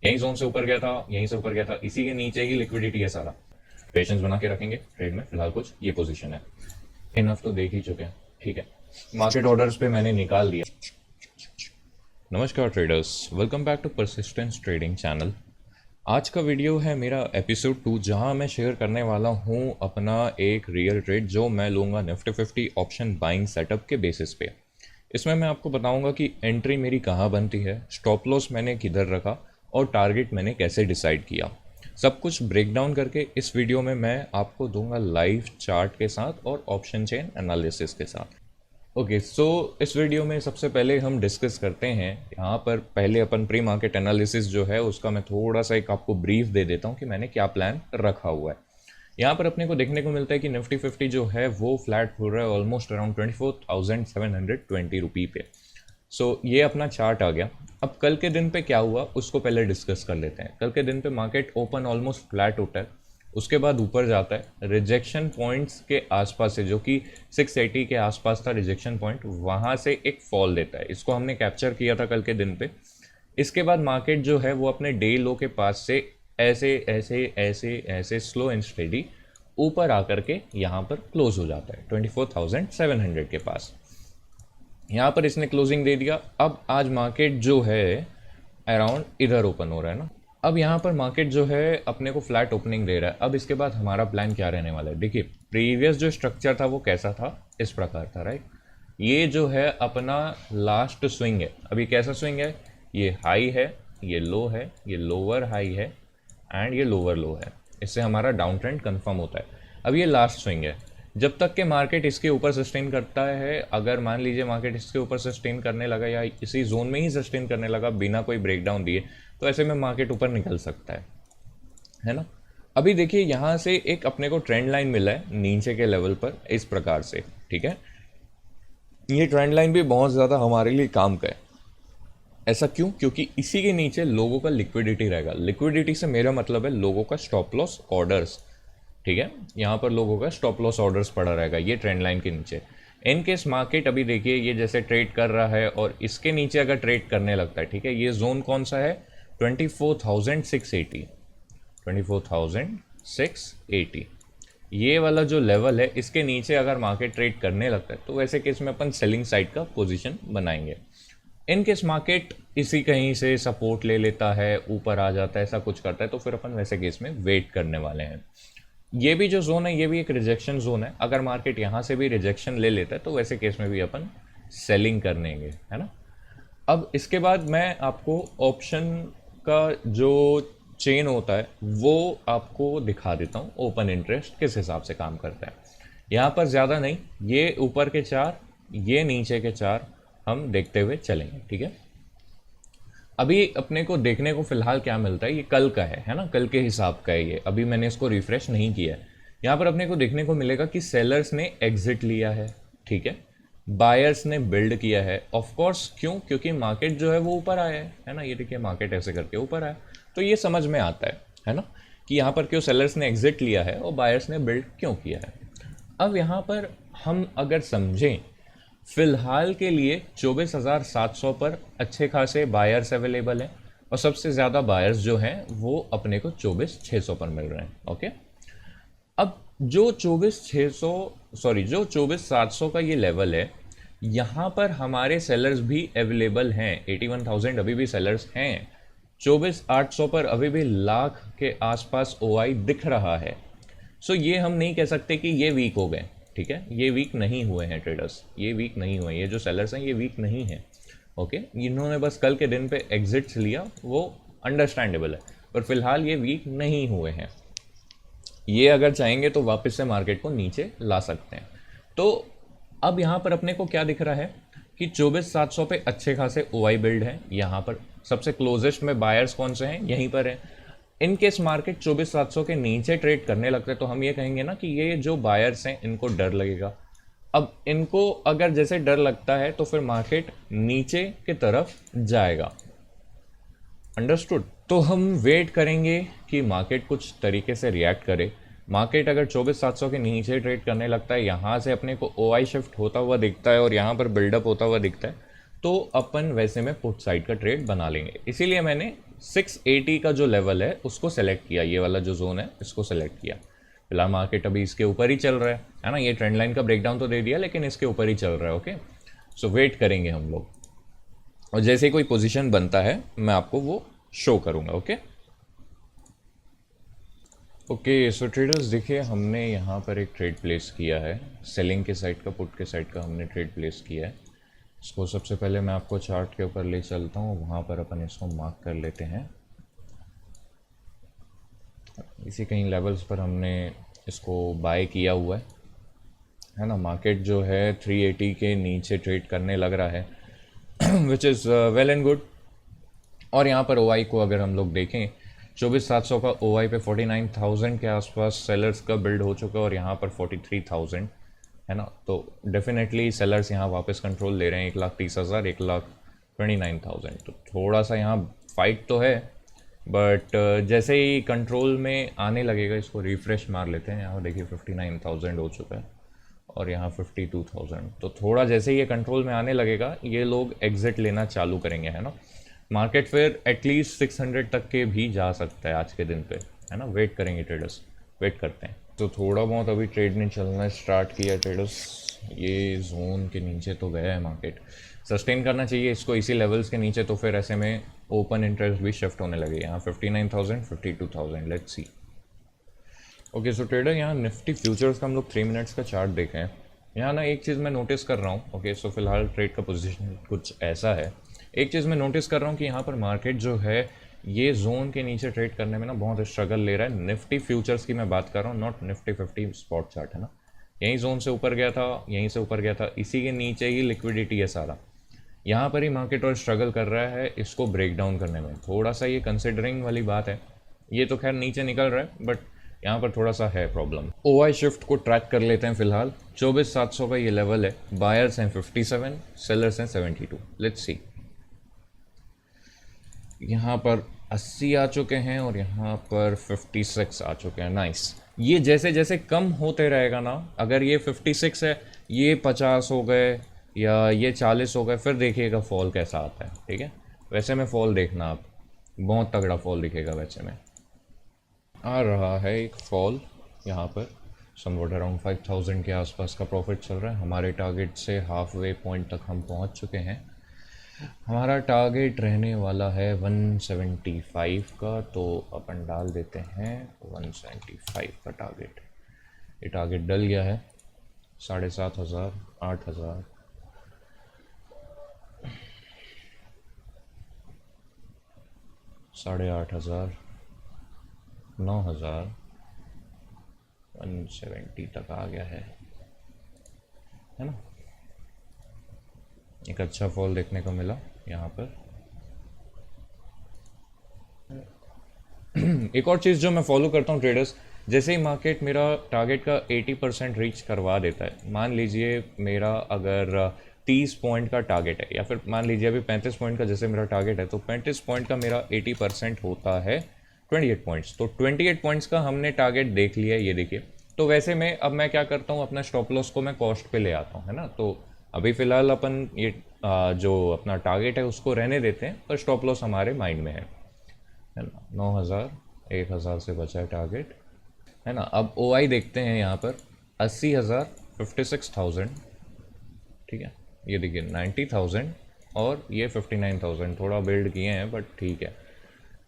यही जोन से ऊपर गया था, यहीं से ऊपर गया था, इसी के नीचे ही लिक्विडिटी है सारा। पेशेंस बना के रखेंगे ट्रेड में। फिलहाल कुछ ये पोजीशन है, इनफ तो देख ही चुके हैं। ठीक है, मार्केट ऑर्डर्स पे मैंने निकाल दिया। नमस्कार traders, welcome back to persistence trading channel. आज का वीडियो है मेरा एपिसोड 2, जहां मैं शेयर करने वाला हूं अपना एक रियल ट्रेड जो मैं लूँगा निफ्टी 50 ऑप्शन बाइंग सेटअप के बेसिस पे। इसमें मैं आपको बताऊंगा कि एंट्री मेरी कहां बनती है, स्टॉप लॉस मैंने किधर रखा और टारगेट मैंने कैसे डिसाइड किया। सब कुछ ब्रेक डाउन करके इस वीडियो में मैं आपको दूंगा लाइव चार्ट के साथ और ऑप्शन चेन एनालिसिस के साथ। ओके, सो इस वीडियो में सबसे पहले हम डिस्कस करते हैं यहाँ पर। पहले अपन प्री मार्केट एनालिसिस जो है उसका मैं थोड़ा सा एक आपको ब्रीफ दे देता हूँ कि मैंने क्या प्लान रखा हुआ है। यहाँ पर अपने को देखने को मिलता है कि निफ्टी 50 जो है वो फ्लैट हो रहा है ऑलमोस्ट अराउंड 24,720 रुपये पे। सो ये अपना चार्ट आ गया। अब कल के दिन पे क्या हुआ उसको पहले डिस्कस कर लेते हैं। कल के दिन पे मार्केट ओपन ऑलमोस्ट फ्लैट होता है, उसके बाद ऊपर जाता है रिजेक्शन पॉइंट्स के आसपास से, जो कि 680 के आसपास था रिजेक्शन पॉइंट, वहाँ से एक फॉल देता है। इसको हमने कैप्चर किया था कल के दिन पे। इसके बाद मार्केट जो है वो अपने डे लो के पास से ऐसे ऐसे ऐसे ऐसे स्लो एंड स्टेडी ऊपर आकर के यहाँ पर क्लोज हो जाता है 24,700 के पास। यहाँ पर इसने क्लोजिंग दे दिया। अब आज मार्केट जो है अराउंड इधर ओपन हो रहा है ना। अब यहाँ पर मार्केट जो है अपने को फ्लैट ओपनिंग दे रहा है। अब इसके बाद हमारा प्लान क्या रहने वाला है, देखिए प्रीवियस जो स्ट्रक्चर था वो कैसा था, इस प्रकार था, राइट। ये जो है अपना लास्ट स्विंग है। अभी कैसा स्विंग है, ये हाई है, ये लो है, ये लोअर हाई है एंड ये लोअर लो है। इससे हमारा डाउन ट्रेंड कन्फर्म होता है। अब ये लास्ट स्विंग है। जब तक के मार्केट इसके ऊपर सस्टेन करता है, अगर मान लीजिए मार्केट इसके ऊपर सस्टेन करने लगा या इसी जोन में ही सस्टेन करने लगा बिना कोई ब्रेकडाउन दिए, तो ऐसे में मार्केट ऊपर निकल सकता है ना। अभी देखिए यहाँ से एक अपने को ट्रेंड लाइन मिला है नीचे के लेवल पर इस प्रकार से, ठीक है। ये ट्रेंड लाइन भी बहुत ज़्यादा हमारे लिए काम का है। ऐसा क्यों? क्योंकि इसी के नीचे लोगों का लिक्विडिटी रहेगा। लिक्विडिटी से मेरा मतलब है लोगों का स्टॉप लॉस ऑर्डर्स, ठीक है। यहाँ पर लोगों का स्टॉप लॉस ऑर्डर्स पड़ा रहेगा ये ट्रेंड लाइन के नीचे। इन केस मार्केट अभी देखिए ये जैसे ट्रेड कर रहा है और इसके नीचे अगर ट्रेड करने लगता है, ठीक है, ये जोन कौन सा है, 24,680, 24,680 ये वाला जो लेवल है, इसके नीचे अगर मार्केट ट्रेड करने लगता है तो वैसे केस में अपन सेलिंग साइड का पोजीशन बनाएंगे। इन केस मार्केट इसी कहीं से सपोर्ट ले लेता है, ऊपर आ जाता है, ऐसा कुछ करता है, तो फिर अपन वैसे केस में वेट करने वाले हैं। ये भी जो जोन है ये भी एक रिजेक्शन जोन है। अगर मार्केट यहाँ से भी रिजेक्शन ले लेता है तो वैसे केस में भी अपन सेलिंग करनेंगे, है ना। अब इसके बाद मैं आपको ऑप्शन का जो चेन होता है वो आपको दिखा देता हूँ, ओपन इंटरेस्ट किस हिसाब से काम करता है। यहाँ पर ज़्यादा नहीं, ये ऊपर के 4, ये नीचे के 4 हम देखते हुए चलेंगे, ठीक है। अभी अपने को देखने को फिलहाल क्या मिलता है, ये कल का है ना, कल के हिसाब का है ये। अभी मैंने इसको रिफ्रेश नहीं किया है। यहाँ पर अपने को देखने को मिलेगा कि सेलर्स ने एग्जिट लिया है, ठीक है, बायर्स ने बिल्ड किया है। ऑफ कोर्स क्यों? क्योंकि मार्केट जो है वो ऊपर आया है ना। ये देखिए मार्केट ऐसे करके ऊपर आया, तो ये समझ में आता है ना, कि यहाँ पर क्यों सेलर्स ने एग्जिट लिया है और बायर्स ने बिल्ड क्यों किया है। अब यहाँ पर हम अगर समझें, फिलहाल के लिए 24,700 पर अच्छे खासे बायर्स अवेलेबल हैं और सबसे ज़्यादा बायर्स जो हैं वो अपने को 24,600 पर मिल रहे हैं। ओके, अब जो 24,700 का ये लेवल है, यहाँ पर हमारे सेलर्स भी अवेलेबल हैं। 81,000 अभी भी सेलर्स हैं। 24,800 पर अभी भी लाख के आसपास ओआई दिख रहा है। सो ये हम नहीं कह सकते कि ये वीक हो गए, ठीक है। ये वीक नहीं हुए हैं ट्रेडर्स, ये वीक नहीं हुए। ये जो सेलर्स हैं ये वीक नहीं हैं, ओके। इन्होंने बस कल के दिन पे एग्जिट्स लिया, वो अंडरस्टैंडेबल है, पर फिलहाल ये वीक नहीं हुए हैं। ये अगर चाहेंगे तो वापस से मार्केट को नीचे ला सकते हैं। तो अब यहाँ पर अपने को क्या दिख रहा है कि 24,700 पे अच्छे खासे ओआई बिल्ड है। यहाँ पर सबसे क्लोजेस्ट में बायर्स कौन से हैं, यहीं पर हैं। इन केस मार्केट 24,700 के नीचे ट्रेड करने लगते हैं तो हम ये कहेंगे ना कि ये जो बायर्स हैं इनको डर लगेगा। अब इनको अगर जैसे डर लगता है तो फिर मार्केट नीचे की तरफ जाएगा। अंडरस्टूड। तो हम वेट करेंगे कि मार्केट कुछ तरीके से रिएक्ट करे। मार्केट अगर 24,700 के नीचे ट्रेड करने लगता है, यहाँ से अपने को ओआई शिफ्ट होता हुआ दिखता है और यहाँ पर बिल्डअप होता हुआ दिखता है, तो अपन वैसे में पुट साइड का ट्रेड बना लेंगे। इसीलिए मैंने 680 का जो लेवल है उसको सेलेक्ट किया, ये वाला जो जोन है इसको सेलेक्ट किया। फिलहाल मार्केट अभी इसके ऊपर ही चल रहा है ना, ये ट्रेंड लाइन का ब्रेकडाउन तो दे दिया लेकिन इसके ऊपर ही चल रहा है। ओके, सो वेट करेंगे हम लोग, और जैसे ही कोई पोजीशन बनता है मैं आपको वो शो करूंगा। ओके सो ट्रेडर्स देखिए, हमने यहाँ पर एक ट्रेड प्लेस किया है, सेलिंग के साइड का, पुट के साइड का हमने ट्रेड प्लेस किया है। इसको सबसे पहले मैं आपको चार्ट के ऊपर ले चलता हूँ, वहाँ पर अपन इसको मार्क कर लेते हैं। इसी कहीं लेवल्स पर हमने इसको बाय किया हुआ है ना। मार्केट जो है 380 के नीचे ट्रेड करने लग रहा है which is well and good. और यहाँ पर OI को अगर हम लोग देखें, 24,700 का OI पे 49,000 के आसपास सेलर्स का बिल्ड हो चुका है, और यहाँ पर 43,000 है ना। तो डेफिनेटली सेलर्स यहाँ वापस कंट्रोल ले रहे हैं, 1,30,000, 1,29,000। तो थोड़ा सा यहाँ फाइट तो है, बट जैसे ही कंट्रोल में आने लगेगा, इसको रिफ्रेश मार लेते हैं। यहाँ देखिए 59,000 हो चुका है, और यहाँ 52,000। तो थोड़ा जैसे ही ये कंट्रोल में आने लगेगा, ये लोग एग्जिट लेना चालू करेंगे, है ना। मार्केट फिर एटलीस्ट 600 तक के भी जा सकता है आज के दिन पे, है ना। वेट करेंगे ट्रेडर्स, वेट करते हैं। तो थोड़ा बहुत अभी ट्रेड ने चलना स्टार्ट किया ट्रेडर्स, ये जोन के नीचे तो गया है मार्केट, सस्टेन करना चाहिए इसको इसी लेवल्स के नीचे, तो फिर ऐसे में ओपन इंटरेस्ट भी शिफ्ट होने लगे। यहाँ 59,000, 52,000, let's see. Okay so trader, यहाँ निफ्टी फ्यूचर्स का हम लोग 3 मिनट्स का चार्ट देखें। यहाँ ना एक चीज़ मैं नोटिस कर रहा हूँ। ओके सो फिलहाल ट्रेड का पोजीशन कुछ ऐसा है, एक चीज़ मैं नोटिस कर रहा हूँ कि यहाँ पर मार्केट जो है ये जोन के नीचे ट्रेड करने में ना बहुत स्ट्रगल ले रहा है। निफ्टी फ्यूचर्स की मैं बात कर रहा हूँ, नॉट निफ्टी 50 स्पॉट चार्ट, है ना। यहीं जोन से ऊपर गया था, यहीं से ऊपर गया था, इसी के नीचे ही लिक्विडिटी है सारा। यहाँ पर ही मार्केट और स्ट्रगल कर रहा है इसको ब्रेक डाउन करने में, थोड़ा सा ये कंसिडरिंग वाली बात है। ये तो खैर नीचे निकल रहा है, बट यहाँ पर थोड़ा सा है प्रॉब्लम। OI शिफ्ट को ट्रैक कर लेते हैं फिलहाल। 24,700 का ये लेवल है, बायर्स हैं 57, सेलर्स हैं 72। लेट्स सी, यहाँ पर 80 आ चुके हैं और यहाँ पर 56 आ चुके हैं। नाइस। ये जैसे जैसे कम होते रहेगा ना, अगर ये 56 है, ये 50 हो गए या ये 40 हो गए, फिर देखिएगा फॉल कैसा आता है। ठीक है, वैसे में फॉल देखना आप, बहुत तगड़ा फॉल दिखेगा। वैसे में आ रहा है एक फॉल, यहाँ पर समवट अराउंड 5,000 के आसपास का प्रॉफिट चल रहा है। हमारे टारगेट से हाफ वे पॉइंट तक हम पहुँच चुके हैं। हमारा टारगेट रहने वाला है 175 का, तो अपन डाल देते हैं 175 का टारगेट। ये टारगेट डल गया है। 7,500, 8,000, 8,500, 9,000, 170 तक आ गया है ना। एक अच्छा फॉल देखने को मिला यहाँ पर। एक और चीज़ जो मैं फॉलो करता हूँ ट्रेडर्स, जैसे ही मार्केट मेरा टारगेट का 80% रीच करवा देता है, मान लीजिए मेरा अगर 30 पॉइंट का टारगेट है, या फिर मान लीजिए अभी 35 पॉइंट का जैसे मेरा टारगेट है, तो 35 पॉइंट का मेरा 80% होता है 28 पॉइंट्स। तो 28 पॉइंट्स का हमने टारगेट देख लिया है, ये देखिए। तो वैसे में अब मैं क्या करता हूँ, अपना स्टॉप लॉस को मैं कॉस्ट पे ले आता हूँ, है ना। तो अभी फ़िलहाल अपन ये जो अपना टारगेट है उसको रहने देते हैं, पर स्टॉप लॉस हमारे माइंड में है ना। 9,000, 1,000 से बचा है टारगेट, है ना। अब OI देखते हैं यहाँ पर 80,000, 56,000, ठीक है। ये देखिए 90,000 और ये 59,000, थोड़ा बिल्ड किए हैं बट ठीक है,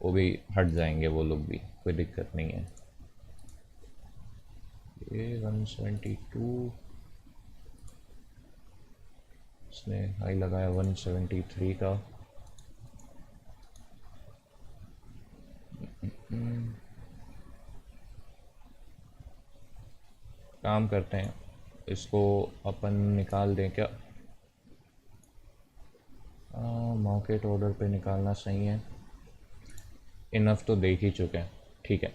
वो भी हट जाएंगे वो लोग भी, कोई दिक्कत नहीं है। ये 172, इसने हाई लगाया 173 का। काम करते हैं, इसको अपन निकाल दें क्या? मार्केट ऑर्डर पे निकालना सही है, इनफ तो देख ही चुके हैं, ठीक है।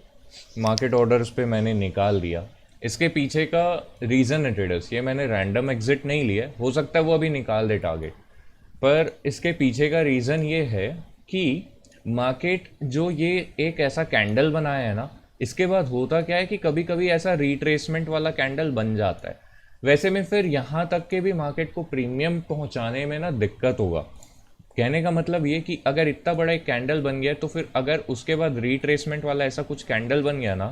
मार्केट ऑर्डर्स पे मैंने निकाल दिया। इसके पीछे का रीज़न है ट्रेडर्स, ये मैंने रैंडम एग्जिट नहीं लिया, हो सकता है वो अभी निकाल दे टारगेट, पर इसके पीछे का रीज़न ये है कि मार्केट जो ये एक ऐसा कैंडल बनाया है ना, इसके बाद होता क्या है कि कभी कभी ऐसा रिट्रेसमेंट वाला कैंडल बन जाता है। वैसे में फिर यहाँ तक के भी मार्केट को प्रीमियम पहुँचाने में ना दिक्कत होगा। कहने का मतलब ये कि अगर इतना बड़ा एक कैंडल बन गया तो फिर अगर उसके बाद रिट्रेसमेंट वाला ऐसा कुछ कैंडल बन गया ना,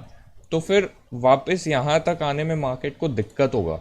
तो फिर वापस यहाँ तक आने में मार्केट को दिक्कत होगा।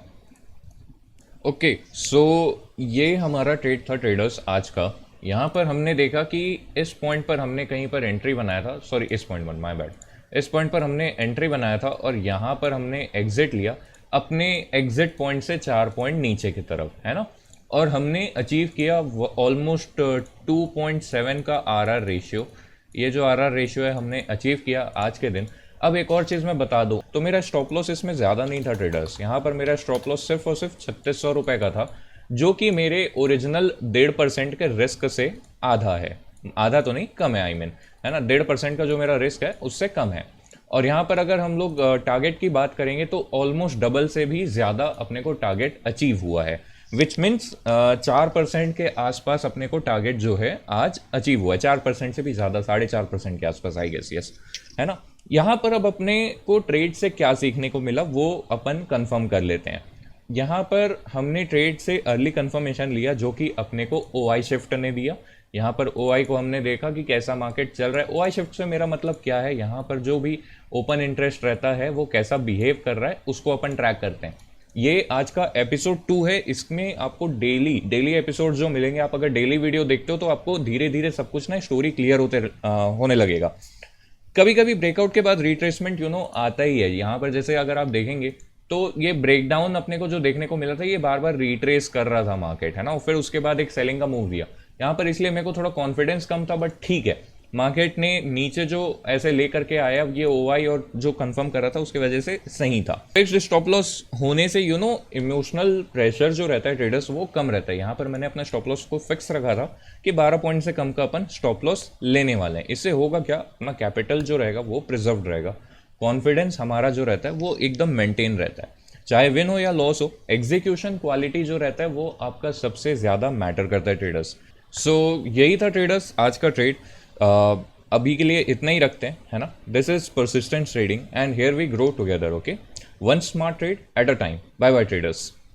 ओके, सो ये हमारा ट्रेड था ट्रेडर्स आज का। यहाँ पर हमने देखा कि इस पॉइंट पर हमने कहीं पर एंट्री बनाया था, सॉरी इस पॉइंट पर, माय बैड, इस पॉइंट पर हमने एंट्री बनाया था और यहाँ पर हमने एग्जिट लिया अपने एग्जिट पॉइंट से 4 पॉइंट नीचे की तरफ, है ना। और हमने अचीव किया ऑलमोस्ट 2.7 का आरआर रेशियो। ये जो आरआर रेशियो है हमने अचीव किया आज के दिन। अब एक और चीज़ मैं बता दूं, तो मेरा स्टॉप लॉस इसमें ज़्यादा नहीं था ट्रेडर्स। यहाँ पर मेरा स्टॉप लॉस सिर्फ और सिर्फ 3600 रुपये का था, जो कि मेरे ओरिजिनल 1.5% के रिस्क से आधा है। आधा तो नहीं, कम है, आई मीन, है ना। 1.5% का जो मेरा रिस्क है उससे कम है। और यहाँ पर अगर हम लोग टारगेट की बात करेंगे तो ऑलमोस्ट डबल से भी ज़्यादा अपने को टारगेट अचीव हुआ है, विच मीन्स 4% के आसपास अपने को टारगेट जो है आज अचीव हुआ है। 4% से भी ज़्यादा, 4.5% के आसपास, आई गेस, यस, है ना। यहाँ पर अब अपने को ट्रेड से क्या सीखने को मिला वो अपन कंफर्म कर लेते हैं। यहाँ पर हमने ट्रेड से अर्ली कंफर्मेशन लिया जो कि अपने को OI शिफ्ट ने दिया। यहाँ पर OI को हमने देखा कि कैसा मार्केट चल रहा है। OI शिफ्ट से मेरा मतलब क्या है, यहाँ पर जो भी ओपन इंटरेस्ट रहता है वो कैसा बिहेव कर रहा है उसको अपन ट्रैक करते हैं। ये आज का एपिसोड 2 है। इसमें आपको डेली एपिसोड जो मिलेंगे, आप अगर डेली वीडियो देखते हो तो आपको धीरे धीरे सब कुछ ना स्टोरी क्लियर होने लगेगा। कभी कभी ब्रेकआउट के बाद रिट्रेसमेंट आता ही है। यहाँ पर जैसे अगर आप देखेंगे तो ये ब्रेकडाउन अपने को जो देखने को मिला था, ये बार बार रिट्रेस कर रहा था मार्केट, है ना। फिर उसके बाद एक सेलिंग का मूव दिया यहाँ पर, इसलिए मेरे को थोड़ा कॉन्फिडेंस कम था, बट ठीक है, मार्केट ने नीचे जो ऐसे लेकर के आया, ये OI और जो कंफर्म कर रहा था उसकी वजह से सही था। फिक्स्ड स्टॉप लॉस होने से इमोशनल प्रेशर जो रहता है ट्रेडर्स वो कम रहता है। यहाँ पर मैंने अपना स्टॉप लॉस को फिक्स रखा था कि 12 पॉइंट से कम का अपन स्टॉप लॉस लेने वाले हैं। इससे होगा क्या, अपना कैपिटल जो रहेगा वो प्रिजर्व्ड रहेगा, कॉन्फिडेंस हमारा जो रहता है वो एकदम मेंटेन रहता है। चाहे विन हो या लॉस हो, एग्जीक्यूशन क्वालिटी जो रहता है वो आपका सबसे ज़्यादा मैटर करता है ट्रेडर्स। सो यही था ट्रेडर्स आज का ट्रेड। अभी के लिए इतना ही रखते हैं, है ना। This is persistent trading and here we grow together, okay, one smart trade at a time. Bye bye traders.